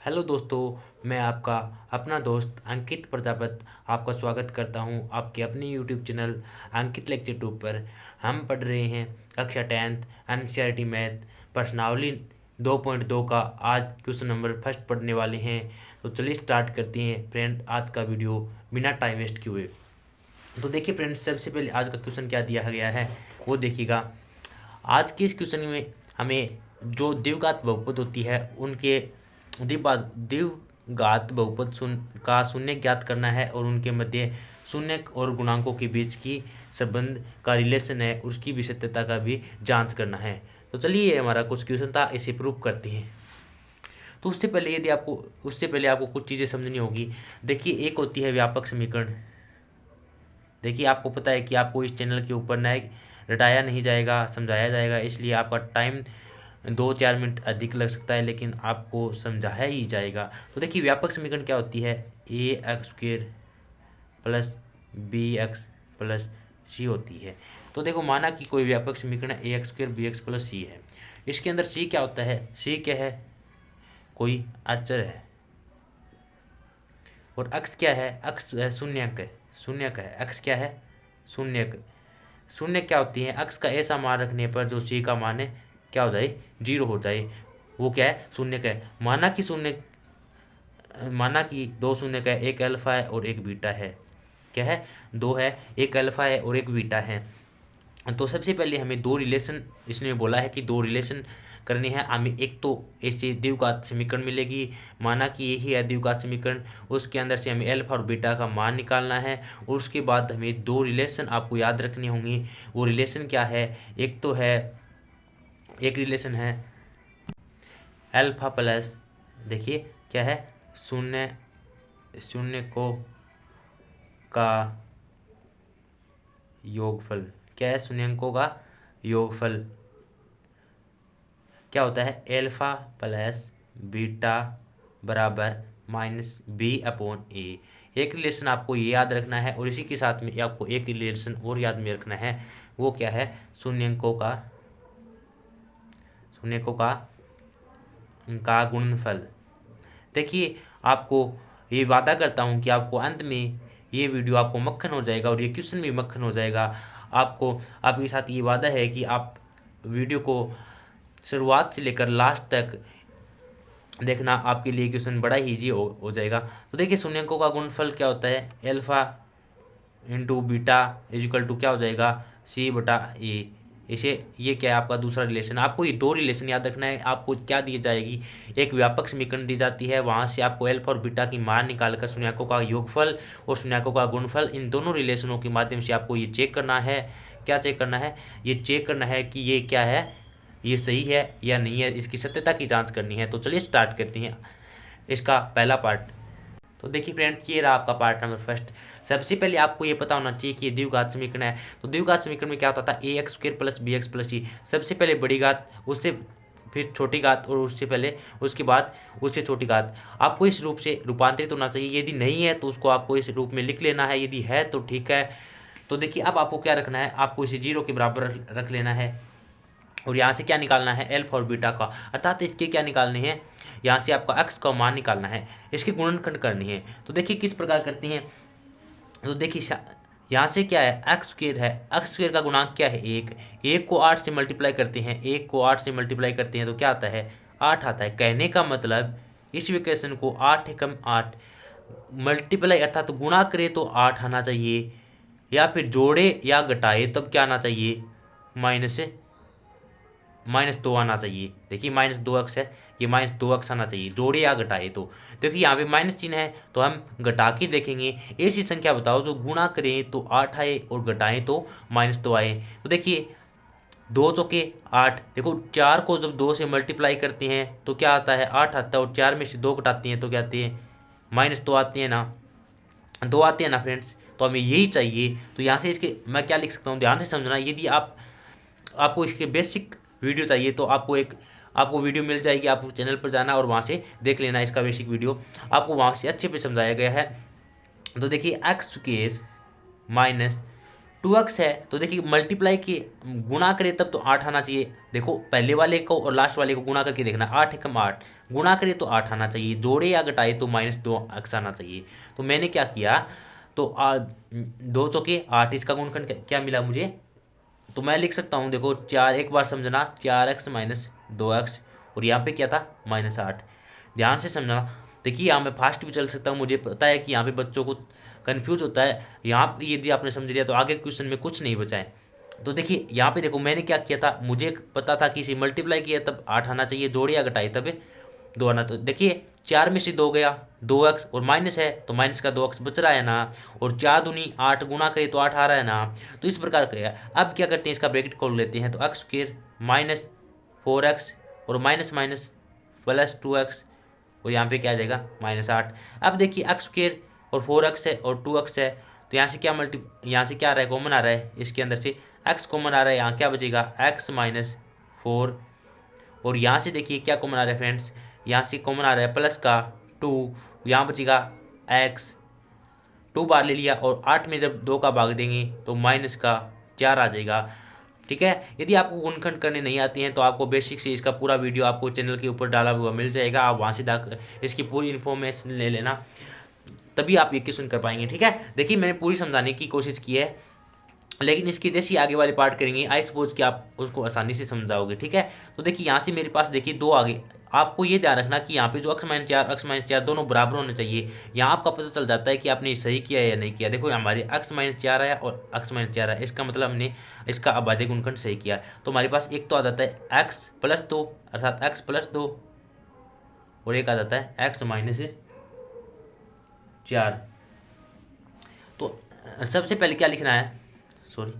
Hello दोस्तों, मैं आपका अपना दोस्त अंकित प्रजापति आपका स्वागत करता हूं आपके अपने यूट्यूब चैनल अंकित लेक्चर 2 पर। हम पढ़ रहे हैं कक्षा 10th एनसीईआरटी मैथ प्रश्नावली 2.2 का आज क्वेश्चन नंबर फर्स्ट पढ़ने वाले हैं। तो चलिए स्टार्ट करते हैं फ्रेंड आज का वीडियो बिना टाइम वेस्ट किए हुए। तो देखिए फ्रेंड्स, सबसे पहले आज का क्वेश्चन क्या दिया गया है वो देखिएगा। आज के इस क्वेश्चन में हमें जो द्विघात बहुपद होती है उनके द्विघात बहुपद का शून्य ज्ञात करना है और उनके मध्य शून्य और गुणांकों के बीच की संबंध का रिलेशन है उसकी विशेषता का भी जांच करना है। तो चलिए, ये हमारा कुछ क्वेश्चन था, इसे प्रूव करते हैं। तो उससे पहले आपको कुछ चीज़ें समझनी होगी। देखिए, एक होती है व्यापक समीकरण। देखिए, आपको पता है कि आपको इस चैनल के ऊपर नए रटाया नहीं जाएगा, समझाया जाएगा, इसलिए आपका टाइम 2-4 मिनट अधिक लग सकता है, लेकिन आपको समझाया ही जाएगा। तो देखिए, व्यापक समीकरण क्या होती है, ax² plus bx plus c होती है। तो देखो, माना कि कोई व्यापक समीकरण ax² bx प्लस c है। इसके अंदर c क्या होता है, c क्या है, कोई अचर है, और अक्ष क्या है, अक्ष शून्यक है। शून्यक है अक्ष, क्या है, शून्यक। शून्य क्या होती है, अक्ष का ऐसा मान रखने पर जो c का मान है क्या हो जाए, 0 हो जाए, वो क्या है, शून्यक है। माना कि दो शून्यक है, एक अल्फा है और एक बीटा है। क्या है, दो है, एक अल्फा है और एक बीटा है। तो सबसे पहले हमें दो रिलेशन, इसने बोला है कि दो रिलेशन करनी है हमें। एक तो ऐसे द्विघात समीकरण मिलेगी, माना कि यही है द्विघात समीकरण, उसके अंदर से हमें अल्फा और बीटा का मान निकालना है। और उसके बाद हमें दो रिलेशन आपको याद रखनी होंगी। वो रिलेशन क्या है, एक रिलेशन है अल्फा प्लस, देखिए क्या है, शून्य शून्य को का योगफल। क्या है, शून्यकों का योगफल क्या होता है, एल्फा प्लस बीटा बराबर -b/a। एक रिलेशन आपको ये याद रखना है, और इसी के साथ में आपको एक रिलेशन और याद में रखना है। वो क्या है, शून्यकों का गुणनफल। देखिए, आपको ये वादा करता हूँ कि आपको अंत में ये वीडियो आपको मक्खन हो जाएगा और ये क्वेश्चन भी मक्खन हो जाएगा। आपके साथ ये वादा है कि आप वीडियो को शुरुआत से लेकर लास्ट तक देखना, आपके लिए क्वेश्चन बड़ा ही ईजी हो जाएगा। तो देखिए, शून्यकों का गुणनफल क्या होता है, alpha into beta is equal two क्या हो जाएगा, c/a। इसे ये क्या है, आपका दूसरा रिलेशन। आपको ये दो रिलेशन याद रखना है। आपको क्या दी जाएगी, एक व्यापक समीकरण दी जाती है, वहाँ से आपको एल्फा और बीटा की मान निकालकर शून्यकों का योगफल और शून्यकों का गुणनफल, इन दोनों रिलेशनों के माध्यम से आपको ये चेक करना है। क्या चेक करना है, ये चेक करना है कि ये क्या है, ये सही है या नहीं है, इसकी सत्यता की जाँच करनी है। तो चलिए स्टार्ट करते हैं इसका पहला पार्ट। तो देखिए फ्रेंड्स, ये रहा आपका पार्ट नंबर फर्स्ट। सबसे पहले आपको ये पता होना चाहिए कि ये द्विघात समीकरण है। तो द्विघात समीकरण में क्या होता था, ax² plus bx plus c। सबसे पहले बड़ी घात, उससे फिर छोटी घात, और उससे पहले उसके बाद उससे छोटी घात। आपको इस रूप से रूपांतरित होना चाहिए। यदि नहीं है तो उसको आपको इस रूप में लिख लेना है, यदि है तो ठीक है। तो देखिए, अब आपको क्या रखना है, आपको इसे 0 के बराबर रख लेना है, और यहाँ से क्या निकालना है, एल्फा और बीटा का, अर्थात इसके क्या निकालने हैं, यहाँ से आपका x का मान निकालना है, इसकी गुणनखंड करनी है। तो देखिए किस प्रकार करते हैं। तो देखिए, यहाँ से क्या है, x² है, x² का गुणांक क्या है, 1 को 8 से मल्टीप्लाई करते हैं, 1 को 8 से मल्टीप्लाई करते हैं तो क्या आता है, 8 आता है। कहने का मतलब इस इक्वेशन को 8 एकम 8 मल्टीप्लाई अर्थात गुणा करे तो 8 आना चाहिए, या फिर जोड़े या घटाए तब क्या आना चाहिए, -2 आना चाहिए। देखिए, -2x है, ये -2x आना चाहिए, जोड़े या घटाए तो। देखिए, यहाँ पे माइनस चिन्ह है तो हम घटा के देखेंगे। ऐसी संख्या बताओ जो गुणा करें तो 8 आए और घटाएं तो -2 आए। तो देखिए, 2 चौके 8, देखो 4 को जब 2 से मल्टीप्लाई करते हैं तो क्या आता है, 8 आता है, और 4 में से 2 घटाते हैं तो क्या आते हैं, -2 आते हैं ना, 2 आते हैं ना फ्रेंड्स। तो हमें यही चाहिए। तो यहाँ से इसके मैं क्या लिख सकता हूँ, ध्यान से समझना। यदि आपको इसके बेसिक वीडियो चाहिए तो आपको वीडियो मिल जाएगी, आपको चैनल पर जाना और वहाँ से देख लेना। इसका बेसिक वीडियो आपको वहाँ से अच्छे पे समझाया गया है। तो देखिए, x² माइनस 2x है तो देखिए मल्टीप्लाई की गुणा करें तब तो 8 आना चाहिए। देखो पहले वाले को और लास्ट वाले को गुणा करके देखना, 8 एकम 8, गुणा करें तो 8 आना चाहिए, जोड़े या घटाए तो -2x आना चाहिए। तो मैंने क्या किया, तो 2 चौके 8, इसका गुणनखंड क्या मिला मुझे, तो मैं लिख सकता हूँ, देखो 4, एक बार समझना, 4x - 2x, और यहाँ पे क्या था -8। ध्यान से समझना। देखिए यहाँ मैं फास्ट भी चल सकता हूँ, मुझे पता है कि यहाँ पे बच्चों को कन्फ्यूज होता है। यहाँ पे यदि आपने समझ लिया तो आगे क्वेश्चन में कुछ नहीं बचा है। तो देखिए यहाँ पे देखो मैंने क्या किया था, मुझे पता था कि इसे मल्टीप्लाई किया तब 8 आना चाहिए, जोड़े या घटाए तब 2 आना। तो देखिए 4 में से 2 गया, 2x, और माइनस है तो माइनस का 2x बच रहा है ना, और 4 दूनी 8, गुणा करे तो 8 आ रहा है ना। तो इस प्रकार का अब क्या करते हैं, इसका ब्रैकेट खोल लेते हैं, तो x² -4x और माइनस माइनस +2x, और यहाँ पे क्या आ जाएगा -8। अब देखिए x² और 4x है और 2x है, तो यहाँ से क्या यहाँ से क्या आ रहा है, कॉमन आ रहा है, इसके अंदर से x कॉमन आ रहा है, यहाँ क्या बचेगा x -4, और यहाँ से देखिए क्या कॉमन आ रहा है फ्रेंड्स, यहाँ से कॉमन आ रहा है प्लस का 2, यहाँ बचेगा x, 2 बार ले लिया, और 8 में जब 2 का भाग देंगे तो माइनस का 4 आ जाएगा। ठीक है। यदि आपको गुणनखंड करने नहीं आती हैं तो आपको बेसिक से इसका पूरा वीडियो आपको चैनल के ऊपर डाला हुआ मिल जाएगा, आप वहाँ से इसकी पूरी इन्फॉर्मेशन ले लेना, तभी आप ये क्वेश्चन कर पाएंगे। ठीक है। देखिए मैंने पूरी समझाने की कोशिश की है, लेकिन इसकी जैसी आगे वाली पार्ट करेंगे आई सपोज कि आप उसको आसानी से समझाओगे। ठीक है। तो देखिए यहाँ से मेरे पास देखिए 2 आगे, आपको ये ध्यान रखना कि यहाँ पे जो x-4 दोनों बराबर होने चाहिए। यहाँ आपका पता चल जाता है कि आपने सही किया है या नहीं किया। देखो हमारे x-4 आया और x-4 आया, इसका मतलब हमने इसका अभाज्य गुणनखंड सही किया। तो हमारे पास एक तो आ जाता है x+2 अर्थात x+2, और एक आ जाता है x-4। तो सबसे पहले क्या लिखना है, सॉरी,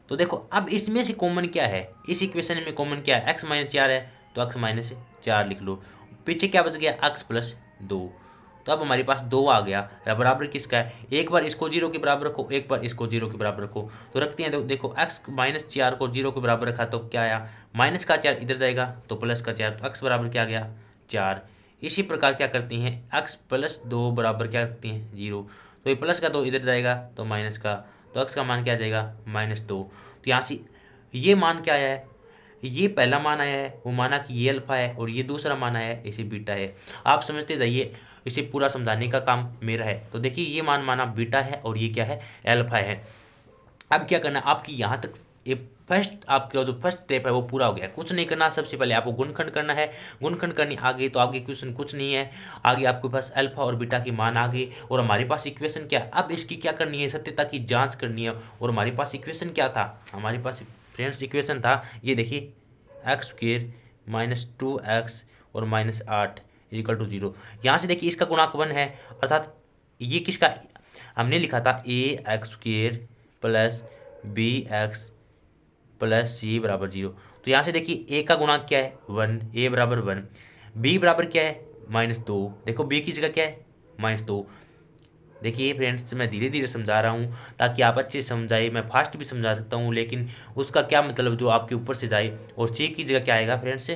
तो देखो अब इसमें से कॉमन क्या है, इस इक्वेशन में कॉमन क्या है, x-4 है तो x-4 लिख लो, पीछे क्या बच गया x+2। तो अब हमारे पास 2 आ गया, बराबर किसका है, एक बार इसको 0 के बराबर रखो, एक बार इसको 0 के बराबर रखो, तो रखते हैं। देखो x-4 को 0 के बराबर रखा तो क्या आया, माइनस का 4 इधर जाएगा तो प्लस का 4, तो x बराबर क्या आ गया 4। इसी प्रकार क्या करते हैं, x+2 बराबर क्या रखते हैं 0, तो ये प्लस का 2 इधर जाएगा तो माइनस का, तो x का मान क्या आ जाएगा -2। तो यहाँ से ये मान क्या आया है, ये पहला मान आया है, वो माना कि ये अल्फा है, और ये दूसरा मान आया है इसे बीटा है। आप समझते जाइए, इसे पूरा समझाने का काम मेरा है। तो देखिए ये मान माना बीटा है और ये क्या है अल्फा है। अब क्या करना, आपकी यहाँ तक ये फर्स्ट, आपका जो फर्स्ट स्टेप है वो पूरा हो गया, कुछ नहीं करना। सबसे पहले आपको गुणनखंड करना है, गुणनखंड करनी आ गई तो आगे क्वेश्चन कुछ नहीं है, आगे आपके पास अल्फा और बीटा की मान आ गई, और हमारे पास इक्वेशन क्या, अब इसकी क्या करनी है, सत्यता की जांच करनी है। और हमारे पास इक्वेशन क्या था, हमारे पास फ्रेंड्स इक्वेशन था ये देखिए x² -2x और -8 = 0। यहाँ से देखिए इसका गुणांक 1 है, अर्थात ये किसका, हमने लिखा था ax² + bx + c = 0। तो यहाँ से देखिए a का गुणांक क्या है 1, a बराबर 1, b बराबर क्या है -2, देखो b की जगह क्या है -2। देखिए फ्रेंड्स मैं धीरे धीरे समझा रहा हूँ ताकि आप अच्छे से समझाए, मैं फास्ट भी समझा सकता हूँ, लेकिन उसका क्या मतलब जो आपके ऊपर से जाए। और c की जगह क्या आएगा फ्रेंड्स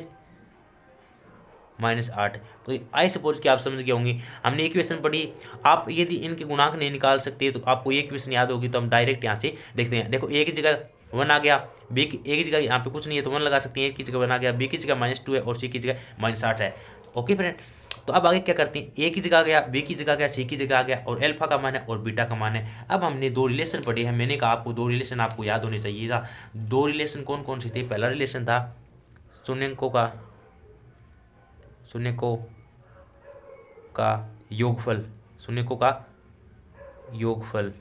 -8। तो आई सपोज कि आप समझ गए होंगे, हमने इक्वेशन पढ़ी। आप यदि इनके गुणांक नहीं निकाल सकते तो आपको ये इक्वेशन याद होगी, तो हम डायरेक्ट यहाँ से देखते हैं। देखो a की जगह 1 आ गया, b की a की जगह यहाँ पे कुछ नहीं है तो 1 लगा सकते हैं, a की जगह 1 आ गया, b की जगह -2 है और c की जगह -8 है। ओके फ्रेंड, तो अब आगे क्या करते हैं, a की जगह आ गया, b की जगह आ गया, c की जगह आ गया, और अल्फा का मान है और बीटा का मान है। अब हमने 2 रिलेशन पढ़े हैं, मैंने कहा आपको 2 रिलेशन आपको याद होने चाहिए था। 2 रिलेशन कौन कौन से थे, पहला रिलेशन था शून्यकों का योगफल, शून्यकों का योगफल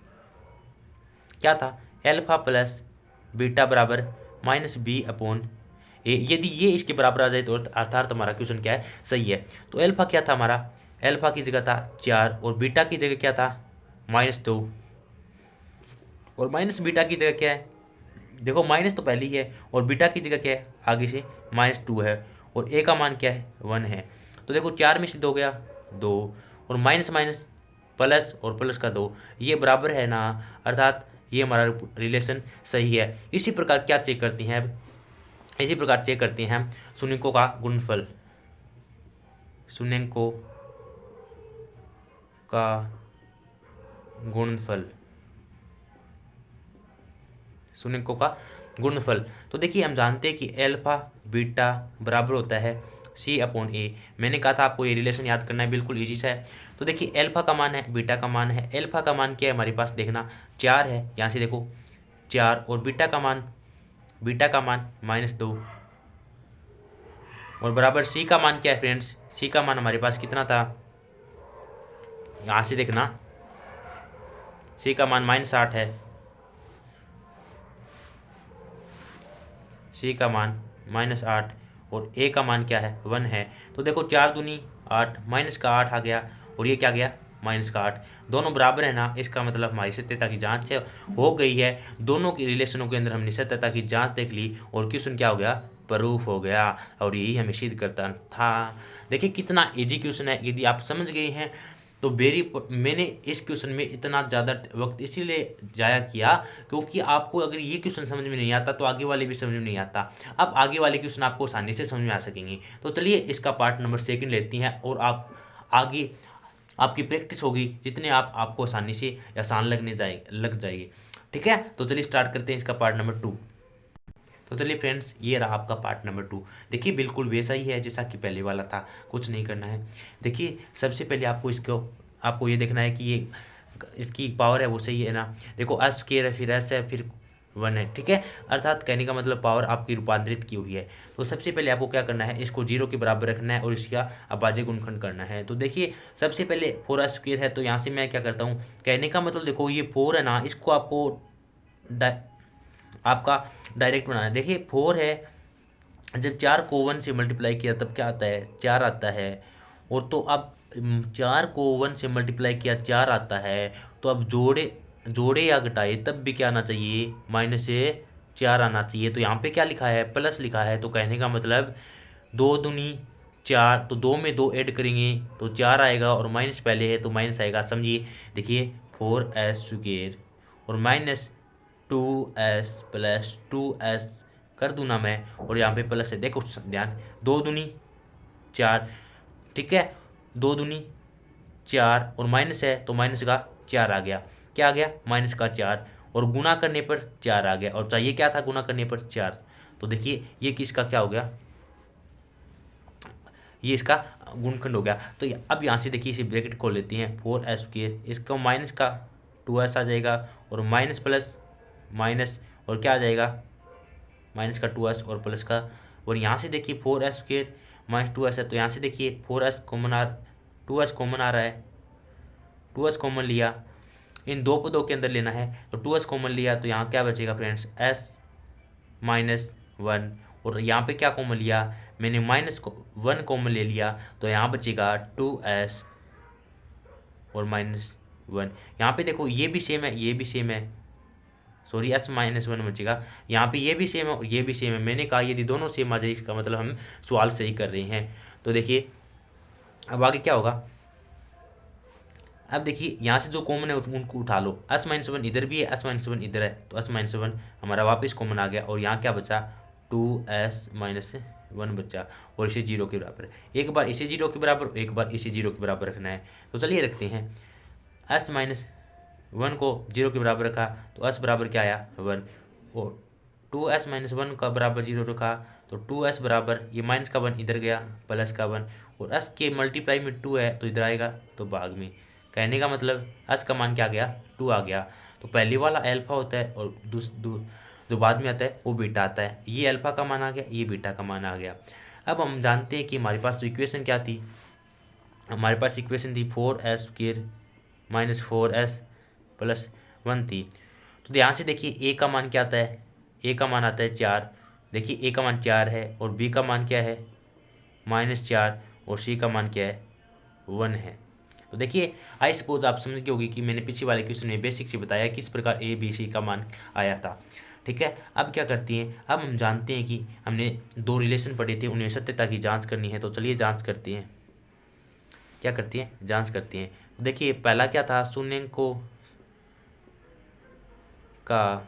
क्या था, अल्फा प्लस बीटा बराबर -b/a। यदि ये इसके बराबर आ जाए तो अर्थात हमारा क्वेश्चन क्या है सही है। तो अल्फा क्या था हमारा, अल्फा की जगह था 4 और बीटा की जगह क्या था -2, और माइनस बीटा की जगह क्या है, देखो माइनस तो पहले ही है, और बीटा की जगह क्या है आगे से -2 है, और a का मान क्या है 1 है। तो देखो 4 में से 2 गया 2, और माइनस माइनस प्लस और प्लस का 2, ये बराबर है ना, अर्थात ये हमारा रिलेशन सही है। इसी प्रकार क्या चेक करते हैं, अब इसी प्रकार चेक करते हैं हम शून्यकों का गुणनफल, शून्यकों का गुणनफल शून्यकों का गुणनफल। तो देखिए हम जानते हैं कि अल्फा बीटा बराबर होता है C/A। मैंने कहा था आपको ये रिलेशन याद करना है, बिल्कुल ईजी सा है। तो देखिए अल्फा का मान है, बीटा का मान है। अल्फा का मान क्या है हमारे पास, देखना 4 है, यहाँ से देखो 4, और बीटा का मान -2, और बराबर C का मान क्या है फ्रेंड्स, C का मान हमारे पास कितना था, यहाँ से देखना C का मान -8 है, C का मान -8, और A का मान क्या है 1 है। तो देखो 4 दूनी 8, माइनस का 8 आ गया, और ये क्या गया माइनस का 8, दोनों बराबर है ना। इसका मतलब हमारी सत्यता की जांच हो गई है। दोनों की रिलेशनों के अंदर हमने सत्यता की जांच देख ली, और क्वेश्चन क्या हो गया, प्रूफ हो गया, और यही हमें सिद्ध करता था। देखिए कितना इजी क्वेश्चन है, यदि आप समझ गए हैं तो मैंने इस क्वेश्चन में इतना ज़्यादा वक्त इसीलिए जाया किया क्योंकि आपको अगर ये क्वेश्चन समझ में नहीं आता तो आगे वाले भी समझ में नहीं आता। अब आगे वाले क्वेश्चन आपको आसानी से समझ में आ सकेंगे। तो चलिए इसका पार्ट नंबर 2 लेती हैं, और आप आगे आपकी प्रैक्टिस होगी, जितने आपको आसानी से आसान लग जाएगी। ठीक है, तो चलिए स्टार्ट करते हैं इसका पार्ट नंबर 2। तो चलिए फ्रेंड्स, ये रहा आपका पार्ट नंबर 2। देखिए बिल्कुल वैसा ही है जैसा कि पहले वाला था, कुछ नहीं करना है। देखिए सबसे पहले आपको ये देखना है कि ये इसकी पावर है वो सही है ना। देखो एस स्क्वायर है, फिर एस है, फिर 1 है। ठीक है, अर्थात कहने का मतलब पावर आपकी रूपांतरित की हुई है। तो सबसे पहले आपको क्या करना है, इसको 0 के बराबर रखना है और इसका अभाज्य गुणनखंड करना है। तो देखिए सबसे पहले 4s² है, तो यहाँ से मैं क्या करता हूँ, कहने का मतलब देखो ये 4 है ना, इसको आपका डायरेक्ट बनाना है। देखिए 4 है, जब 4 को 1 से मल्टीप्लाई किया तब क्या आता है, 4 आता है। और तो अब 4 को 1 से मल्टीप्लाई किया 4 आता है, तो अब जोड़े या घटाए तब भी क्या आना चाहिए, माइनस से 4 आना चाहिए। तो यहाँ पे क्या लिखा है, प्लस लिखा है। तो कहने का मतलब 2 दूनी 4, तो 2 में 2 ऐड करेंगे तो 4 आएगा, और माइनस पहले है तो माइनस आएगा। समझिए, देखिए 4s² और माइनस 2s प्लस 2s कर दूँ ना मैं, और यहाँ पे प्लस है। देखो ध्यान, 2 दूनी 4, ठीक है, 2 दूनी 4 और माइनस है तो माइनस का 4 आ गया। क्या आ गया, माइनस का 4, और गुना करने पर 4 आ गया, और चाहिए क्या था, गुना करने पर 4। तो देखिए ये किसका क्या हो गया, ये इसका गुणनखंड हो गया। तो अब यहाँ से देखिए इसे ब्रैकेट खोल लेते हैं, 4s², इसका माइनस का 2s आ जाएगा, और माइनस प्लस माइनस, और क्या आ जाएगा, माइनस का 2s और प्लस का। और यहाँ से देखिए 4s² माइनस 2s है, तो यहाँ से देखिए 2s कॉमन आ रहा है, 2s कॉमन लिया, इन दो पदों के अंदर लेना है, तो 2s कॉमन लिया, तो यहाँ क्या बचेगा फ्रेंड्स, s -1, और यहाँ पे क्या कॉमन लिया, मैंने -1 कॉमन ले लिया, तो यहाँ बचेगा 2s और -1। यहाँ पे देखो ये भी सेम है, ये भी सेम है, सॉरी s -1 बचेगा। यहाँ पे ये भी सेम है और ये भी सेम है। मैंने कहा यदि दोनों सेम आ जाए इसका मतलब हम सवाल सही कर रहे हैं। तो देखिए अब आगे क्या होगा, अब देखिए यहाँ से जो कॉमन है उनको उठा लो, s -1 इधर भी है, s -1 इधर है, तो s -1 हमारा वापस कॉमन आ गया, और यहाँ क्या बचा, 2s -1 बचा, और इसे 0 के बराबर है। एक बार इसे 0 के बराबर, एक बार इसे 0 के बराबर रखना है। तो चलिए रखते हैं, s -1 को 0 के बराबर रखा तो s बराबर क्या आया 1, और 2s -1 का बराबर 0 रखा तो 2s बराबर, ये माइनस का 1 इधर गया, प्लस का 1, और s के मल्टीप्लाई में 2 है तो इधर आएगा तो भाग में। कहने का मतलब s का मान क्या आ गया, 2 आ गया। तो पहले वाला अल्फा होता है और जो बाद में आता है वो बीटा आता है। ये अल्फा का मान आ गया, ये बीटा का मान आ गया। अब हम जानते हैं कि हमारे पास तो इक्वेशन क्या थी, हमारे पास इक्वेशन थी 4s² माइनस 4s प्लस 1 थी। तो ध्यान से देखिए ए का मान क्या आता है, ए का मान आता है 4। देखिए ए का मान 4 है, और बी का मान क्या है, -4, और सी का मान क्या है, 1 है। तो देखिए आई सपोज आप समझ गए होगी कि मैंने पिछले वाले क्वेश्चन में बेसिक से बताया किस प्रकार ए बी सी का मान आया था। ठीक है, अब क्या करती हैं, अब हम जानते हैं कि हमने 2 रिलेशन पढ़े थे, उनमें सत्यता की जांच करनी है। तो चलिए जांच करते हैं, क्या करती हैं, जांच करती हैं। तो देखिए पहला क्या था, शून्यकों का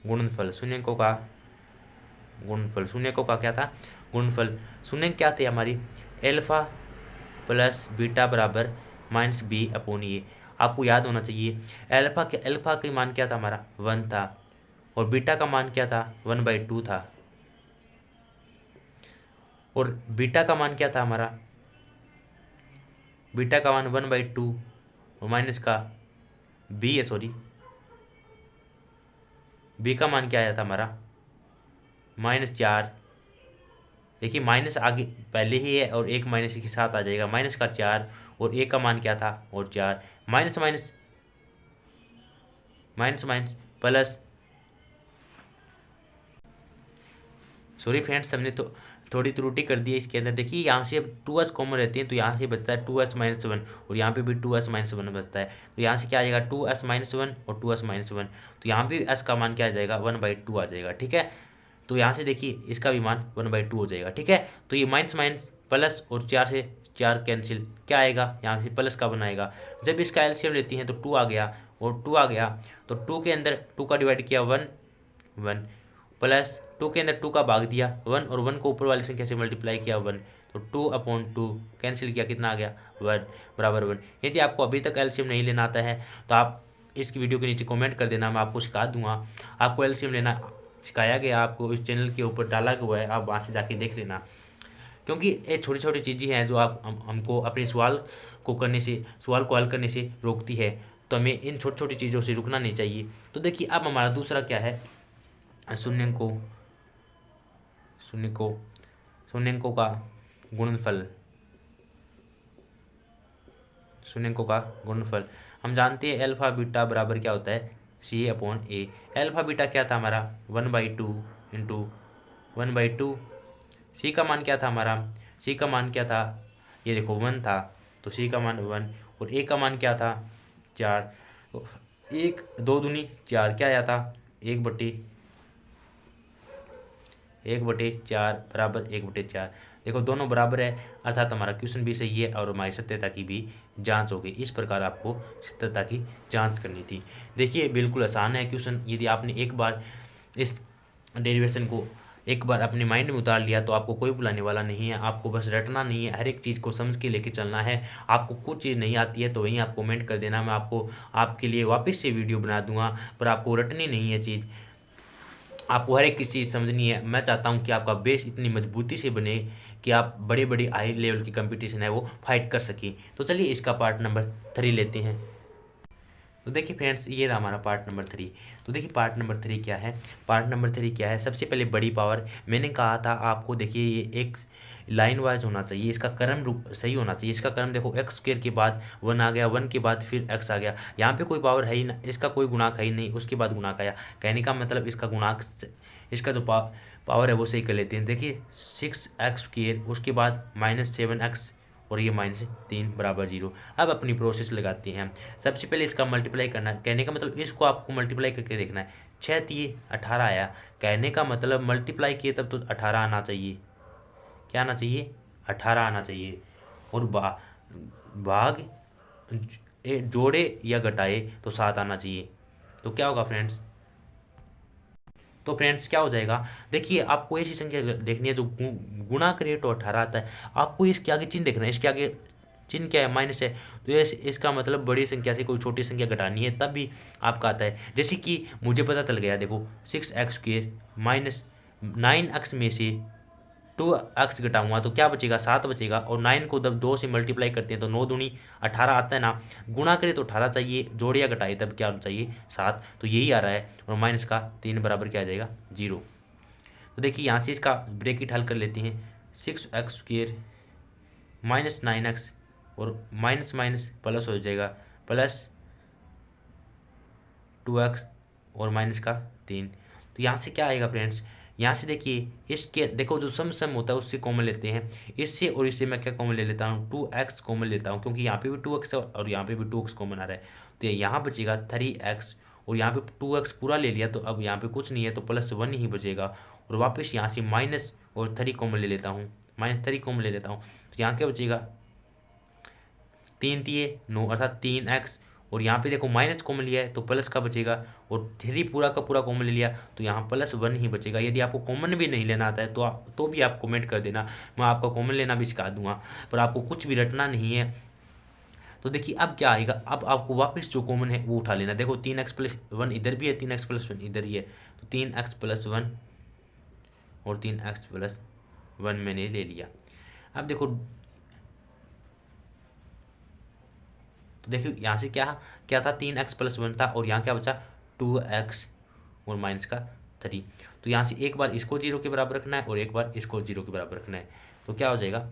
गुणनफल, शून्यकों का गुणनफल, शून्यकों का क्या था, गुणनफल। शून्य क्या थे हमारी, अल्फा प्लस बीटा बराबर -b/a। आपको याद होना चाहिए अल्फा के मान क्या था हमारा, 1 था, और बीटा का मान क्या था, 1/2 था। और बीटा का मान क्या था हमारा, बीटा का मान 1/2 और माइनस का बी है, सॉरी बी का मान क्या आया था हमारा, -4। देखिए माइनस आगे पहले ही है और एक माइनस के साथ आ जाएगा, -4 और ए का मान क्या था, और 4, minus minus minus minus plus, sorry friends हमने तो थोड़ी त्रुटि कर दी है इसके अंदर। देखिए यहाँ से अब 2s कॉमन रहती है तो यहाँ से बचता है 2s - 1 और यहाँ पे भी 2s - 1 बचता है। तो यहाँ से क्या आ जाएगा, 2s - 1 और 2s - 1। तो यहाँ पे s का मान क्या आ जाएगा, 1/2 आ जाएगा। ठीक है, तो यहाँ से देखिए इसका भी मान 1/2 हो जाएगा। ठीक है, तो ये माइनस माइनस प्लस और 4 से 4 कैंसिल, क्या आएगा यहाँ से प्लस का बनाएगा। जब इसका एलसीएम लेती हैं तो 2 आ गया और 2 आ गया, तो 2 के अंदर 2 का डिवाइड किया 1 1 प्लस 2 के अंदर 2 का भाग दिया 1 और 1 को ऊपर वाली संख्या से मल्टीप्लाई किया 1, तो 2/2 कैंसिल किया, कितना आ गया 1 बराबर 1। यदि आपको अभी तक एलसीएम नहीं लेना आता है तो आप इसकी वीडियो के नीचे कमेंट कर देना, मैं आपको सिखा दूंगा। आपको एलसीएम लेना सिखाया गया, आपको इस चैनल के ऊपर डाला हुआ है, आप वहाँ से जाके देख लेना। क्योंकि ये छोटी छोटी चीज़ें हैं जो आप हमको अपने सवाल को हल करने से रोकती है, तो हमें इन छोटी छोटी चीज़ों से रुकना नहीं चाहिए। तो देखिए अब हमारा दूसरा क्या है, शून्यंकों शून्यंकों का गुणनफल। शून्यंकों का गुणनफल हम जानते हैं अल्फा बीटा बराबर क्या होता है, C/A। अल्फा बीटा क्या था हमारा, 1/2 इंटू 1/2। सी का मान क्या था हमारा, सी का मान क्या था, ये देखो 1 था, तो सी का मान 1 और ए का मान क्या था 4। तो 1 2 दूनी 4, क्या आया था 1/4 बराबर 1/4। देखो दोनों बराबर है, अर्थात हमारा क्वेश्चन भी सही है और हमारी सत्यता की भी जांच हो गई। इस प्रकार आपको सत्यता की जांच करनी थी। देखिए बिल्कुल आसान है क्वेश्चन, यदि आपने एक बार इस डेरिवेशन को एक बार अपने माइंड में उतार लिया तो आपको कोई बुलाने वाला नहीं है। आपको बस रटना नहीं है, हर एक चीज़ को समझ के लेके चलना है। आपको कुछ चीज़ नहीं आती है तो वहीं आप कमेंट कर देना, मैं आपको आपके लिए वापस से वीडियो बना दूंगा, पर आपको रटनी नहीं है चीज़, आपको हर एक चीज़ समझनी है। मैं चाहता हूं कि आपका बेस इतनी मजबूती से बने कि आप बड़े बड़े हाई लेवल की कंपटीशन है वो फाइट कर सकें। तो चलिए इसका पार्ट नंबर 3 लेते हैं। तो देखिए फ्रेंड्स ये रहा हमारा पार्ट नंबर 3। तो देखिए पार्ट नंबर 3 क्या है, पार्ट नंबर 3 क्या है, सबसे पहले बड़ी पावर। मैंने कहा था आपको, देखिए ये एक लाइन वाइज होना चाहिए, इसका क्रम रूप सही होना चाहिए। इसका क्रम देखो x² के बाद 1 आ गया, 1 के बाद फिर x आ गया, यहाँ पे कोई पावर है ही ना, इसका कोई गुणाक है ही नहीं, उसके बाद गुणाक आया। कहने का मतलब इसका गुणाक, इसका जो पावर है वो सही कर लेते हैं। देखिए 6x², उसके बाद -7x और ये -3 बराबर 0। अब अपनी प्रोसेस लगाते हैं। सबसे पहले इसका मल्टीप्लाई करना, कहने का मतलब इसको आपको मल्टीप्लाई करके देखना है। 6 3 18 आया, कहने का मतलब मल्टीप्लाई किए तब तो 18 आना चाहिए, क्या आना चाहिए 18 आना चाहिए। और भाग जोड़े या घटाए तो 7 आना चाहिए। तो क्या होगा फ्रेंड्स, तो फ्रेंड्स क्या हो जाएगा, देखिए आपको ऐसी संख्या देखनी है जो गुणा करे तो 18 आता है। आपको इसके आगे चिन्ह देखना है, इसके आगे चिन्ह क्या है, माइनस है, तो इसका मतलब बड़ी संख्या से कोई छोटी संख्या घटानी है तब भी आपका आता है। जैसे कि मुझे पता चल गया, देखो 6x² -9x में से 2x घटाऊंगा तो क्या बचेगा, 7 बचेगा। और 9 को जब 2 से मल्टीप्लाई करते हैं तो 9 दूनी 18 आता है ना, गुणा करे तो 18 चाहिए, जोड़े या घटाए तब क्या होना चाहिए 7, तो यही आ रहा है। और माइनस का 3 बराबर क्या आ जाएगा 0। तो देखिए यहाँ से इसका ब्रैकेट हल कर लेते हैं, 6x² -9x और माइनस माइनस प्लस हो जाएगा, प्लस 2x और माइनस का 3। तो यहाँ से क्या आएगा फ्रेंड्स, यहाँ से देखिए इसके देखो जो सम होता है उससे कॉमन लेते हैं, इससे और इससे मैं क्या कॉमन ले लेता हूँ 2x कॉमन लेता हूँ, क्योंकि यहाँ पे भी 2x है और यहाँ पे भी 2x कॉमन आ रहा है। तो यहाँ बचेगा 3x और यहाँ पे 2x पूरा ले लिया तो अब यहाँ पे कुछ नहीं है तो +1 ही बचेगा। और वापस यहाँ से माइनस और 3 कॉमन ले लेता हूँ, -3 कॉमन ले लेता हूँ, तो यहाँ क्या बचेगा 3 3 9 अर्थात 3x। और यहाँ पे देखो माइनस कॉमन लिया है तो प्लस का बचेगा, और 3 पूरा का पूरा कॉमन ले लिया तो यहाँ +1 ही बचेगा। यदि आपको कॉमन भी नहीं लेना आता है तो भी आप कमेंट कर देना, मैं आपका कॉमन लेना भी सिखा दूंगा, पर आपको कुछ भी रटना नहीं है। तो देखिए अब क्या आएगा, अब आपको वापस जो कॉमन है वो उठा लेना। देखो 3x+1 इधर भी है, 3x+1 इधर ही है, तो 3x+1 और 3x+1 मैंने ले लिया। अब देखो, तो देखिए यहाँ से क्या क्या था, 3x+1 था और यहाँ क्या बचा 2x और माइनस का 3। तो यहाँ से एक बार इसको 0 के बराबर रखना है और एक बार इसको 0 के बराबर रखना है। तो क्या हो जाएगा,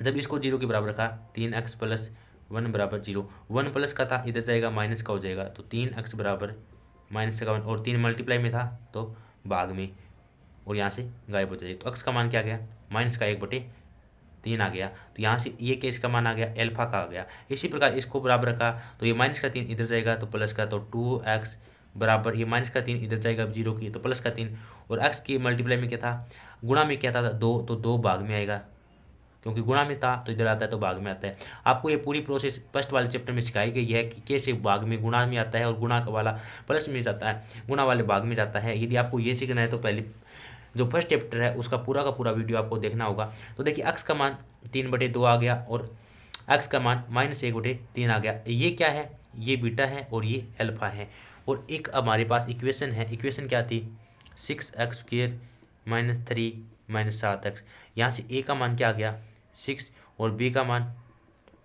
जब इसको 0 के बराबर रखा 3x+1 बराबर 0, 1 प्लस का था इधर जाएगा माइनस का हो जाएगा, तो 3x बराबर -1 और 3 मल्टीप्लाई में था तो भाग में, और यहाँ से गायब हो जाएगी। तो x का मान क्या आ गया, -1/3 आ गया। तो यहाँ से ये केस का मान आ गया, एल्फा का आ गया। इसी प्रकार इसको बराबर रखा तो ये -3 इधर जाएगा तो प्लस का, तो 2x बराबर ये -3 इधर जाएगा 0 की तो +3, और x की मल्टीप्लाई में क्या था, गुणा में क्या था 2, तो 2 भाग में आएगा, क्योंकि गुणा में था तो इधर आता है तो भाग में आता है। आपको ये पूरी प्रोसेस फर्स्ट वाले चैप्टर में सिखाई गई है कि कैसे भाग में गुणा में आता है और गुणा वाला प्लस में जाता है, गुणा वाले भाग में जाता है। यदि आपको ये सीखना है तो पहले जो फर्स्ट चैप्टर है उसका पूरा का पूरा वीडियो आपको देखना होगा। तो देखिए x का मान 3/2 आ गया और x का मान -1/3 आ गया। ये क्या है, ये बीटा है और ये अल्फा है। और एक हमारे पास इक्वेशन है, इक्वेशन क्या थी, 6x² - 3 - 7x। यहाँ से a का मान क्या आ गया 6 और b का मान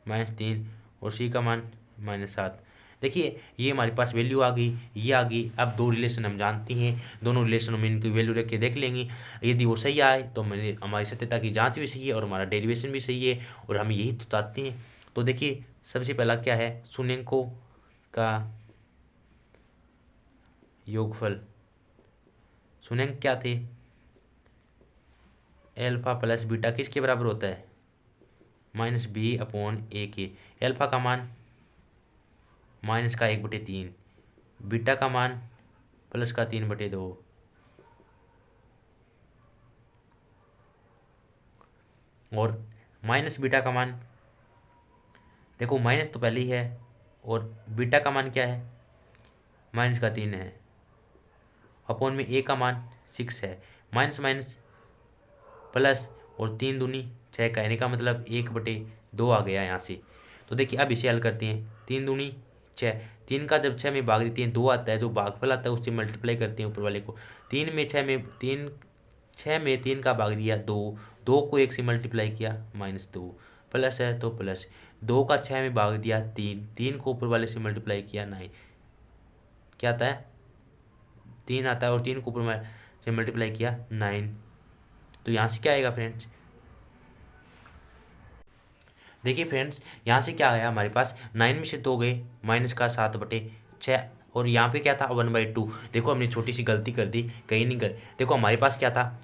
-3 और c का मान -7। देखिए ये हमारे पास वैल्यू आ गई, ये आ गई। अब दो रिलेशन हम जानते हैं, दोनों रिलेशनों में इनकी वैल्यू रख के देख लेंगे। यदि वो सही आए तो मैंने हमारी सत्यता की जांच भी सही है और हमारा डेरिवेशन भी सही है और हम यही तो चाहते हैं। तो देखिए सबसे पहला क्या है, शून्यंकों का योगफल। शून्यंक क्या थे, एल्फा प्लस बीटा किसके बराबर होता है, -b/a के। एल्फा का मान -1/3, बीटा का मान +3/2, और माइनस बीटा का मान, देखो माइनस तो पहले ही है और बीटा का मान क्या है -3 है, अपॉन में a का मान 6 है, माइनस माइनस प्लस और 3 दूनी 6, कहने का मतलब 1/2 आ गया यहाँ से। तो देखिए अब इसे हल करते हैं, 3 दूनी 6, 3 का जब 6 में भाग देते हैं 2 आता है, जो भागफल आता है उससे मल्टीप्लाई करते हैं ऊपर वाले को। 3 में 6 में 3, 6 में 3 का भाग दिया 2, 2 को 1 से मल्टीप्लाई किया -2, प्लस है तो प्लस, 2 का 6 में भाग दिया 3, 3 को ऊपर वाले से मल्टीप्लाई किया 9, क्या आता है 3 आता है, और 3 को ऊपर से मल्टीप्लाई किया 9। तो यहाँ से क्या आएगा फ्रेंड्स, देखिए फ्रेंड्स यहाँ से क्या आया हमारे पास, 9 में से 2 गए -7/6, और यहाँ पे क्या था 1/2। देखो हमने छोटी सी गलती कर दी, कहीं नहीं गए। देखो हमारे पास क्या था,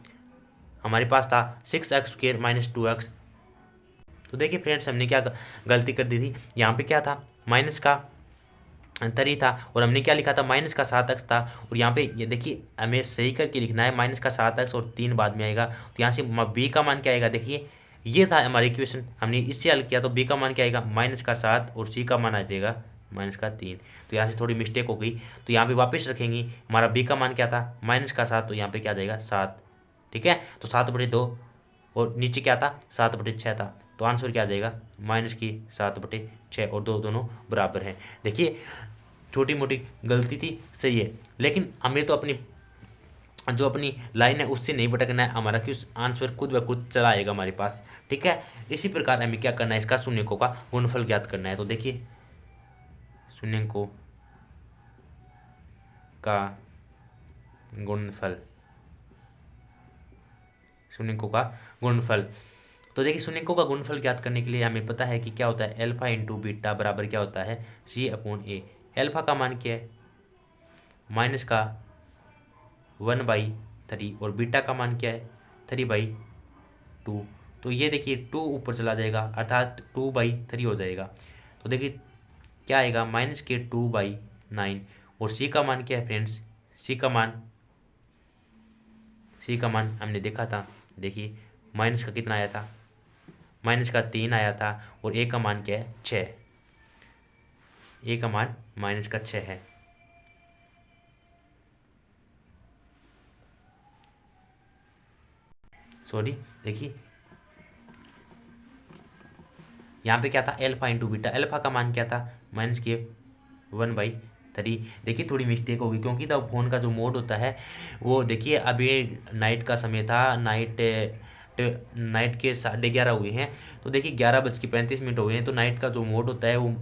हमारे पास था 6x² - 2x। तो देखिए फ्रेंड्स हमने क्या गलती कर दी थी, यहाँ पे क्या था माइनस का 3 था और हमने क्या लिखा था -7x था, और यहाँ पे ये देखिए हमें सही करके लिखना है -7x और 3 बाद में आएगा। तो यहाँ से b का मान क्या आएगा, देखिए ये था हमारी इक्वेशन, हमने इससे हल किया तो b का मान क्या आएगा -7 और c का मान आ जाएगा -3। तो यहाँ से थोड़ी मिस्टेक हो गई, तो यहाँ पे वापस रखेंगे, हमारा b का मान क्या था -7, तो यहाँ पे क्या आ जाएगा 7, ठीक है। तो 7/2 और नीचे क्या था 7/6 था, तो आंसर क्या आ जाएगा -7/6, और दोनों बराबर हैं। देखिए छोटी मोटी गलती थी, सही है, लेकिन हमें तो अपनी जो अपनी लाइन है उससे नहीं भटकना है, हमारा क्यों आंसर खुद ब खुद चला आएगा हमारे पास, ठीक है। इसी प्रकार हमें क्या करना है, इसका शून्यकों का गुणनफल ज्ञात करना है। तो देखिए शून्यकों का गुणनफल, शून्यकों का गुणनफल। तो देखिए शून्यकों का गुणनफल ज्ञात करने के लिए हमें पता है कि क्या होता है, अल्फा इंटू बीटा बराबर क्या होता है c/a। अल्फा का मान क्या है माइनस का 1/3 और बीटा का मान क्या है 3/2। तो ये देखिए 2 ऊपर चला जाएगा अर्थात 2/3 हो जाएगा। तो देखिए क्या आएगा -2/9, और सी का मान क्या है फ्रेंड्स, सी का मान हमने देखा था, देखिए माइनस का कितना आया था, -3 आया था, और ए का मान क्या है 6, ए का मान -6 है। सॉरी देखिए यहाँ पे क्या था, एल्फा इंटू बीटा, एल्फा का मान क्या था -1/3। देखिए थोड़ी मिस्टेक होगी क्योंकि द फोन का जो मोड होता है वो देखिए अभी नाइट का समय था, नाइट के 11:30 हुए हैं, तो देखिए 11:35 हो गए हैं, तो नाइट का जो मोड होता है वो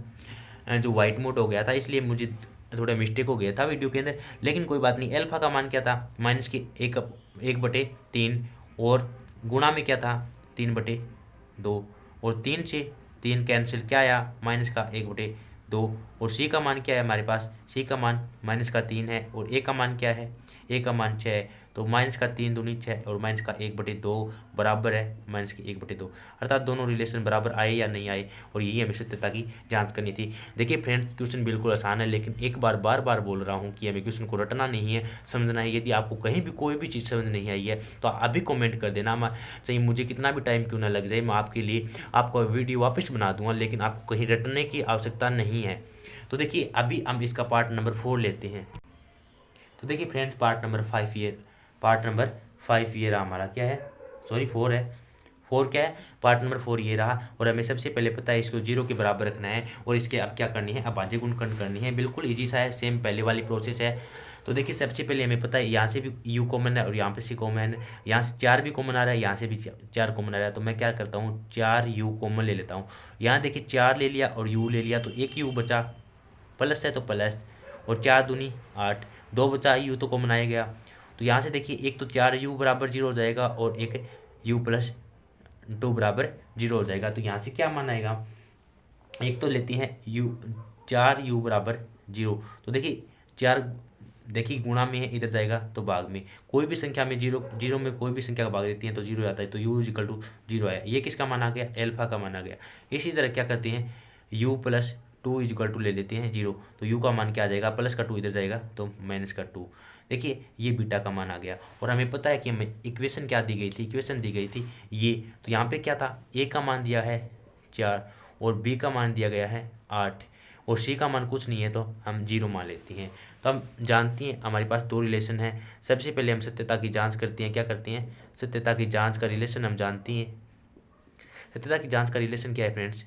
जो वाइट मोड हो गया था, इसलिए मुझे थोड़ा मिस्टेक हो गया था वीडियो के अंदर। लेकिन कोई बात नहीं, एल्फा का मान क्या था -1/3 और गुणा में क्या था 3/2 और 3 से 3 कैंसिल, क्या आया -1/2 और सी का मान क्या है हमारे पास, सी का मान -3 है और ए का मान क्या है, ए का मान 6 है, तो -3 दूनी 6 और -1/2 बराबर है -1/2, अर्थात दोनों रिलेशन बराबर आए या नहीं आए, और यही हमें सत्यता की जांच करनी थी। देखिए फ्रेंड्स क्वेश्चन बिल्कुल आसान है, लेकिन एक बार बार बोल रहा हूँ कि हमें क्वेश्चन को रटना नहीं है, समझना है। यदि आपको कहीं भी कोई भी चीज़ समझ नहीं आई है तो अभी कमेंट कर देना, चाहे मुझे कितना भी टाइम क्यों ना लग जाए, मैं आपके लिए आपका वीडियो वापस बना दूंगा, लेकिन आपको कहीं रटने की आवश्यकता नहीं है। तो देखिए अभी हम इसका पार्ट नंबर 4 लेते हैं। तो देखिए फ्रेंड्स पार्ट नंबर 5 ये रहा हमारा, क्या है, सॉरी 4 है, 4 क्या है, पार्ट नंबर 4 ये रहा। और हमें सबसे पहले पता है इसको 0 के बराबर रखना है, और इसके अब क्या करनी है, अभाज्य गुणनखंड करनी है। बिल्कुल ईजी सा है, सेम पहले वाली प्रोसेस है। तो देखिए सबसे पहले हमें पता है यहाँ से भी u कॉमन है और यहाँ पे c कॉमन है, यहाँ से 4 भी कॉमन आ रहा है, यहाँ से भी 4 कॉमन आ रहा है, तो मैं क्या करता हूँ 4u कॉमन ले लेता हूँ। यहाँ देखिए 4 ले लिया और u ले लिया, तो एक u बचा, प्लस है तो प्लस, और 4 दूनी 8, 2 बचा, u तो कॉमन आ गया। तो यहाँ से देखिए एक तो 4u बराबर 0 हो जाएगा और एक u+2 बराबर 0 हो जाएगा। तो यहाँ से क्या मान आएगा, एक तो लेते हैं 4u बराबर 0, तो देखिए 4 देखिए गुणा में है, इधर जाएगा तो भाग में, कोई भी संख्या में 0 में कोई भी संख्या का भाग देती है तो 0 आता है, तो u=0 आया। ये किसका मान आ गया, एल्फा का मान आ गया। इसी तरह क्या करते हैं u+2 ले लेते हैं 0, तो u का मान क्या आ जाएगा, प्लस का 2 इधर जाएगा तो -2। देखिए ये बीटा का मान आ गया, और हमें पता है कि हमें इक्वेशन क्या दी गई थी, इक्वेशन दी गई थी ये, तो यहाँ पे क्या था, a का मान दिया है 4 और b का मान दिया गया है 8 और c का मान कुछ नहीं है, तो हम 0 मान लेते हैं। तो हम जानती हैं हमारे पास 2 रिलेशन है। सबसे पहले हम सत्यता की जांच करते हैं, क्या करते हैं, सत्यता की जांच का रिलेशन हम जानती हैं। सत्यता की जांच का रिलेशन क्या है फ्रेंड्स,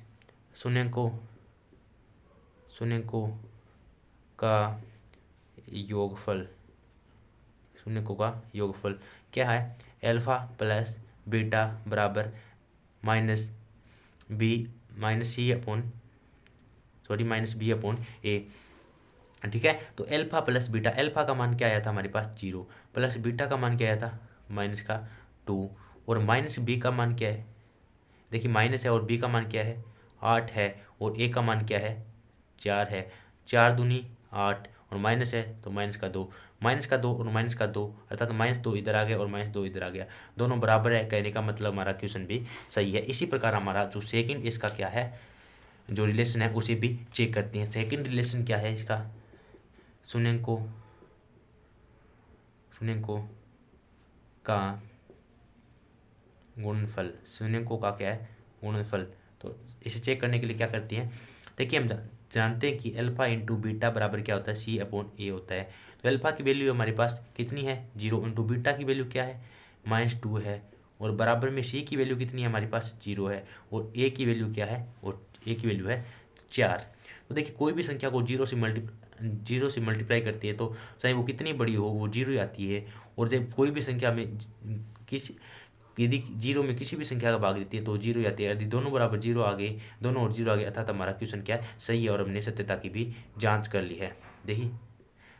शून्यंकों का योगफल, शून्यंकों का योगफल क्या है, एल्फा प्लस बीटा बराबर -b अपॉन a। ठीक है, तो एल्फा प्लस बीटा, एल्फा का मान क्या आया था हमारे पास 0, प्लस बीटा का मान क्या आया था -2, और माइनस बी का मान क्या है, देखिए माइनस है और b का मान क्या है 8 है, और a का मान क्या है 4 है, 4 दूनी 8 और माइनस है तो -2, -2 और -2 अर्थात -2 इधर आ गया और -2 इधर आ गया, दोनों बराबर है, कहने का मतलब हमारा क्वेश्चन भी सही है। इसी प्रकार हमारा जो सेकंड इसका क्या है, जो रिलेशन है उसे भी चेक करते हैं। सेकंड रिलेशन क्या है इसका, शून्यंकों का गुणनफल, शून्यंकों का क्या है गुणनफल। तो इसे चेक करने के लिए क्या करते हैं, देखिए हम जानते हैं कि अल्फा इंटू बीटा बराबर क्या होता है, c/a होता है। तो अल्फा की वैल्यू हमारे पास कितनी है 0, इंटू बीटा की वैल्यू क्या है -2 है, और बराबर में c की वैल्यू कितनी है हमारे पास 0 है, और a की वैल्यू क्या है, और a की वैल्यू है 4। तो देखिए कोई भी संख्या को 0 से मल्टीप्लाई करती है तो चाहे वो कितनी बड़ी हो वो 0 ही आती है, और जब कोई भी संख्या में यदि 0 में किसी भी संख्या का भाग देती है तो 0 ही आती है। यदि दोनों बराबर 0 आ गए, दोनों और 0 आ गए, अर्थात हमारा क्वेश्चन क्या है सही है, और हमने सत्यता की भी जांच कर ली है। देखिए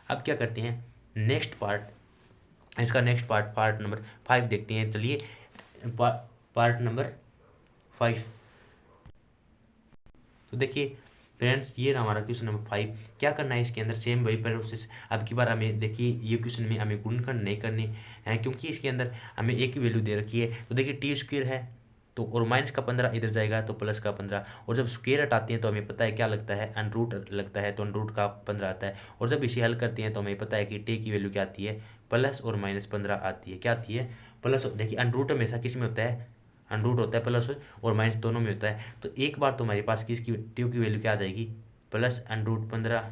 अब क्या करते हैं, नेक्स्ट पार्ट, इसका नेक्स्ट पार्ट नंबर 5 देखते हैं। चलिए पार्ट नंबर 5, तो देखिए फ्रेंड्स ये रहा हमारा क्वेश्चन नंबर 5। क्या करना है इसके अंदर, सेम वही प्रोसेस। अब की बार हमें देखिए ये क्वेश्चन में हमें गुणनखंड नहीं करने हैं, क्योंकि इसके अंदर हमें एक ही वैल्यू दे रखी है। तो देखिए t² है तो, और माइनस का 15 इधर जाएगा तो प्लस का 15, और जब स्क्वायर हटाते हैं तो हमें पता है क्या लगता है, √ लगता है, तो √ का 15 आता है। और जब इसे हल करते हैं तो हमें पता है कि t की वैल्यू क्या आती है, प्लस और -15 आती है, क्या आती है प्लस। देखिए √ हमेशा किस में होता है, √ होता है प्लस और माइनस दोनों में होता है। तो एक बार तो हमारे पास किसकी t की वैल्यू क्या आ जाएगी प्लस √15,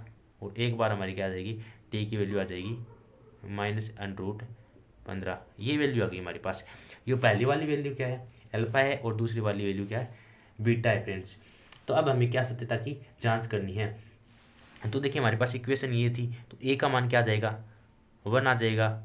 और एक बार हमारी क्या आ जाएगी t की वैल्यू आ जाएगी -√15। ये वैल्यू आ गई हमारे पास। ये पहली वाली वैल्यू क्या है अल्फा है, और दूसरी वाली वैल्यू क्या है बीटा है फ्रेंड्स। तो अब हमें क्या सत्यता की जांच करनी है। तो देखिए हमारे पास इक्वेशन ये थी, तो ए का मान क्या आ जाएगा 1 आ जाएगा,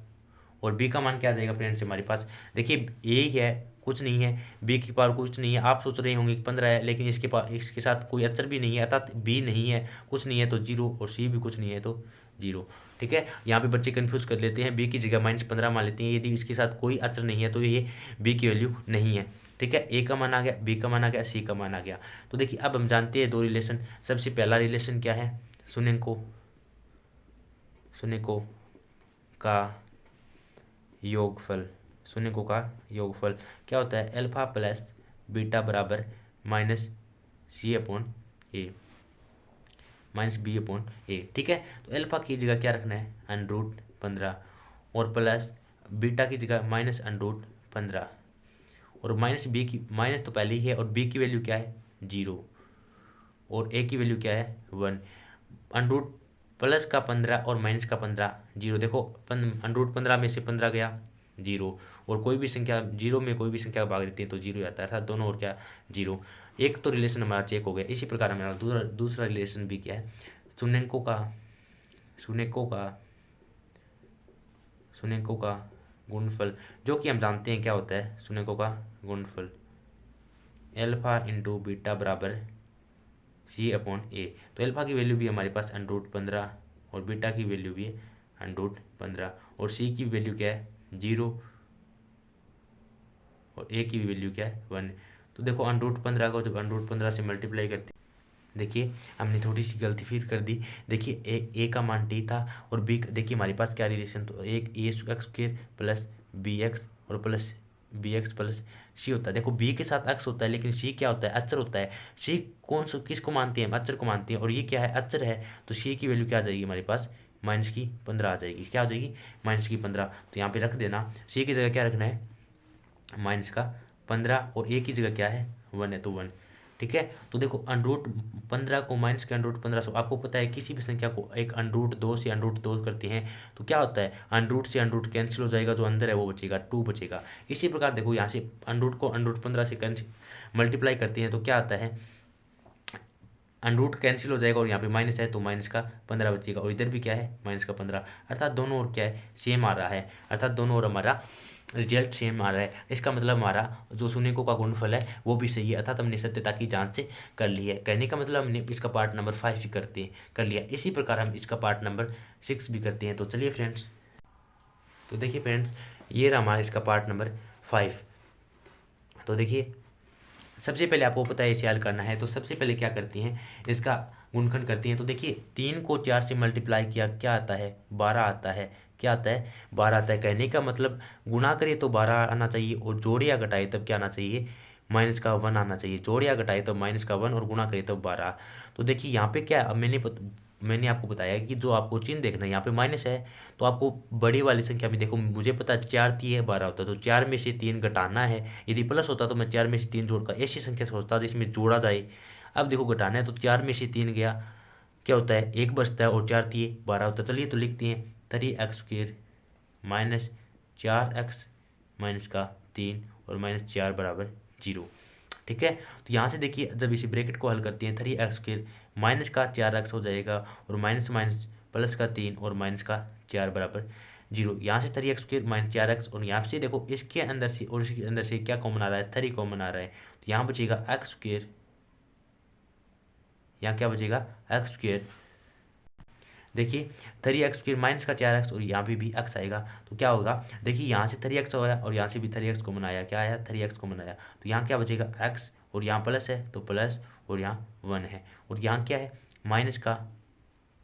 और बी का मान क्या आ जाएगा फ्रेंड्स हमारे पास, देखिए ए ही है कुछ नहीं है, बी की पावर कुछ नहीं है। आप सोच रहे होंगे कि 15 है, लेकिन इसके पास इसके साथ कोई अक्षर भी नहीं है, अर्थात बी नहीं है कुछ नहीं है तो 0, और सी भी कुछ नहीं है तो 0। ठीक है, यहाँ पे बच्चे कंफ्यूज कर लेते हैं, बी की जगह -15 मान लेते हैं। यदि इसके साथ कोई अक्षर नहीं है तो ये बी की वैल्यू नहीं है। ठीक है, ए का मान आ गया, बी का मान आ गया, सी का मान आ गया। तो देखिए अब हम जानते हैं दो रिलेशन। सबसे पहला रिलेशन क्या है, शून्यकों का योगफल। शून्यकों का योगफल क्या होता है, अल्फा प्लस बीटा बराबर -c/a -b/a। ठीक है, तो अल्फा की जगह क्या रखना है √15, और प्लस बीटा की जगह -√15, और -b की माइनस तो पहले ही है, और b की वैल्यू क्या है 0, और a की वैल्यू क्या है 1। अंडरूट प्लस का 15 और माइनस का 15 0। देखो √15 में से 15 गया 0, और कोई भी संख्या 0 में कोई भी संख्या भाग देती है तो 0 आता है, अर्थात दोनों और क्या 0। एक तो रिलेशन हमारा चेक हो गया। इसी प्रकार हमारा दूसरा रिलेशन भी क्या है, शून्यकों का गुणनफल, जो कि हम जानते हैं क्या होता है शून्यकों का गुणनफल, अल्फा इंटू बीटा बराबर c/a। तो अल्फा की वैल्यू भी हमारे पास √15, और बीटा की वैल्यू भी है √15, और c की वैल्यू क्या है 0, और a की वैल्यू क्या है 1। तो देखो √15 को जब √15 से मल्टीप्लाई करते, देखिए हमने थोड़ी सी गलती फिर कर दी। देखिए ए का मान t था, और बी देखिए हमारे पास क्या रिलेशन, तो एक a² प्लस bx और प्लस bx प्लस c होता है। देखो b के साथ x होता है, लेकिन c क्या होता है अक्षर होता है। c किसको मानते हैं, अक्षर को मानते हैं, और ये क्या है अक्षर है, तो c की वैल्यू क्या आ जाएगी हमारे पास -15 आ जाएगी। क्या आ जाएगी -15। तो यहाँ पे रख देना, c की जगह क्या रखना है -15, और a की जगह क्या है 1 है तो 1। ठीक है, तो देखो √15 को माइनस के √15 से, आपको पता है किसी भी संख्या को एक √2 से √2 करते हैं तो क्या होता है √ से √ कैंसिल हो जाएगा, जो अंदर है वो बचेगा 2 बचेगा। इसी प्रकार देखो यहाँ से √ को √15 से कैंसिल मल्टीप्लाई करते हैं तो क्या आता है √ कैंसिल हो जाएगा, और यहाँ पे माइनस है तो -15 बचेगा, और इधर भी क्या है -15, अर्थात दोनों ओर क्या है सेम आ रहा है, अर्थात दोनों ओर हमारा रिजल्ट सेम आ रहा है। इसका मतलब हमारा जो शून्यकों का गुणनफल है वो भी सही है, अर्थात हमने सत्यता की जांच से कर ली है। कहने का मतलब हमने इसका पार्ट नंबर 5 भी कर लिया। इसी प्रकार हम इसका पार्ट नंबर 6 भी करते हैं। तो चलिए फ्रेंड्स, तो देखिए फ्रेंड्स ये रहा हमारा इसका पार्ट नंबर 5। तो देखिए सबसे पहले आपको पता है इसे हल करना है, तो सबसे पहले क्या करते हैं इसका गुणनखंड करते हैं। तो देखिए 3 को 4 से मल्टीप्लाई किया क्या आता है 12 आता है। क्या आता है 12 आता है। कहने का मतलब गुणा करिए तो 12 आना चाहिए, और जोड़े या घटाए तब क्या आना चाहिए -1 आना चाहिए। जोड़े या घटाए तो -1, और गुणा करिए तो 12। तो देखिए यहाँ पे क्या मैंने आपको बताया कि जो आपको चिन्ह देखना है यहाँ पे माइनस है, तो आपको बड़ी वाली संख्या में देखो, मुझे पता है 4 3 12 होता, तो 4 में से 3 घटाना है। यदि प्लस होता तो मैं 4 में से 3 जोड़कर ऐसी संख्या सोचता जिसमें जोड़ा जाए। अब देखो घटाना है तो 4 में से 3 गया, क्या होता है 1 बचता है, और 4 3 12 होता है। चलिए तो लिखते हैं 3x² -4x -3 और -4 बराबर 0। ठीक है, तो यहाँ से देखिए जब इसी ब्रैकेट को हल करते हैं 3x² माइनस का 4x हो जाएगा, और माइनस माइनस प्लस का 3 और माइनस का 4 बराबर 0। यहाँ से 3x² -4x, और यहाँ से देखो इसके अंदर से और इसके अंदर से क्या कॉमन आ रहा है 3 कॉमन आ रहा है, तो यहाँ बचेगा x², यहाँ क्या बचेगा x²। देखिए 3x² माइनस का 4x, और यहाँ पे भी x आएगा, तो क्या होगा देखिए यहाँ से 3x आया, और यहाँ से भी 3x कॉमन आया, क्या आया 3x कॉमन आया, तो यहाँ क्या बचेगा x, और यहाँ प्लस है तो प्लस, और यहाँ 1 है, और यहाँ क्या है माइनस का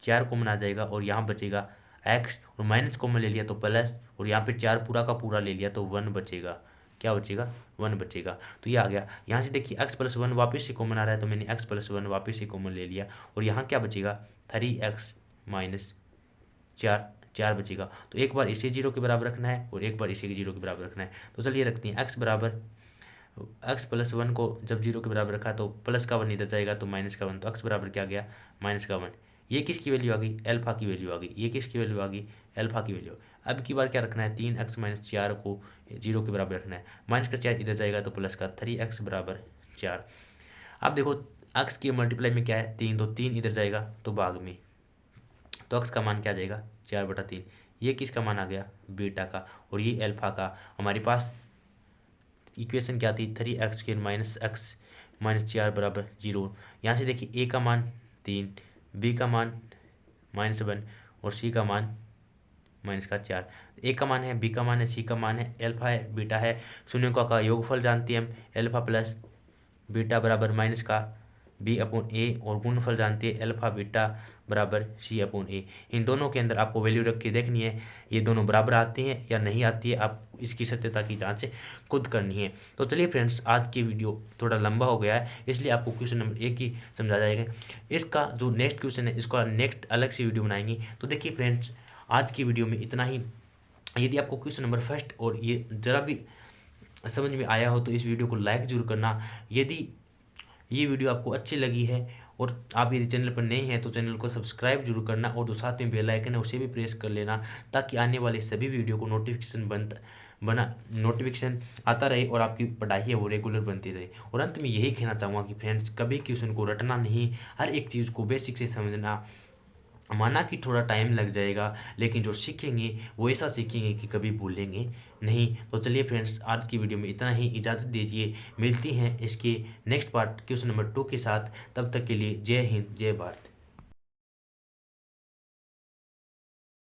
4 कॉमन आ जाएगा, और यहाँ बचेगा x, और माइनस कॉमन ले लिया तो प्लस, और यहाँ पे 4 पूरा का पूरा ले लिया तो 1 बचेगा। क्या बचेगा 1 बचेगा। तो ये आ गया। यहाँ से देखिए x+1 वापस से कॉमन आ रहा है, तो मैंने x+1 वापस से कॉमन ले लिया, और यहाँ क्या बचेगा 3x -4 बचेगा। तो एक बार इसे 0 के बराबर रखना है, और एक बार इसे 0 के बराबर रखना है। तो चलिए रखते हैं x+1 को जब 0 के बराबर रखा तो प्लस का 1 इधर जाएगा तो माइनस का 1, तो x बराबर क्या गया -1। ये किसकी वैल्यू आ गई अल्फा की वैल्यू आ गई। ये किसकी वैल्यू आ गई अल्फा की वैल्यू। अब की बार क्या रखना है 3x -4 को 0 के बराबर रखना है, माइनस का 4 इधर जाएगा तो प्लस का 3x बराबर 4। अब देखो x के मल्टीप्लाई में क्या है 3, तो 3 इधर जाएगा तो भाग में, तो x का मान क्या आ जाएगा 4/3। ये किसका मान आ गया बीटा का, और ये अल्फा का। हमारे पास इक्वेशन क्या थी 3x² माइनस x माइनस 4 बराबर 0। यहाँ से देखिए a का मान 3, b का मान -1 और c का मान -4। a का मान है, b का मान है, c का मान है, अल्फा है, बीटा है। शून्यों का योगफल जानते हैं हम, अल्फा प्लस बीटा बराबर माइनस का b/a, और गुणनफल जानते हैं अल्फा बीटा बराबर c/a। इन दोनों के अंदर आपको वैल्यू रख के देखनी है ये दोनों बराबर आती हैं या नहीं आती है, आप इसकी सत्यता की जांच खुद करनी है। तो चलिए फ्रेंड्स, आज की वीडियो थोड़ा लंबा हो गया है, इसलिए आपको क्वेश्चन नंबर 1 ही समझा जाएगा। इसका जो नेक्स्ट क्वेश्चन है इसका नेक्स्ट अलग से वीडियो बनाएंगे। तो देखिए फ्रेंड्स, आज की वीडियो में इतना ही। यदि आपको क्वेश्चन नंबर फर्स्ट और ये ज़रा भी समझ में आया हो तो इस वीडियो को लाइक जरूर करना। यदि ये वीडियो आपको अच्छी लगी है और आप यदि चैनल पर नए हैं तो चैनल को सब्सक्राइब जरूर करना, और जो साथ में बेल आइकन है उसे भी प्रेस कर लेना, ताकि आने वाले सभी वीडियो को नोटिफिकेशन आता रहे और आपकी पढ़ाई है वो रेगुलर बनती रहे। और अंत में यही कहना चाहूँगा कि फ्रेंड्स, कभी क्वेश्चन को रटना नहीं, हर एक चीज़ को बेसिक से समझना। माना कि थोड़ा टाइम लग जाएगा, लेकिन जो सीखेंगे वो ऐसा सीखेंगे कि कभी भूलेंगे नहीं। तो चलिए फ्रेंड्स, आज की वीडियो में इतना ही, इजाज़त दीजिए। मिलती हैं इसके नेक्स्ट पार्ट क्वेश्चन नंबर 2 के साथ। तब तक के लिए जय हिंद, जय भारत।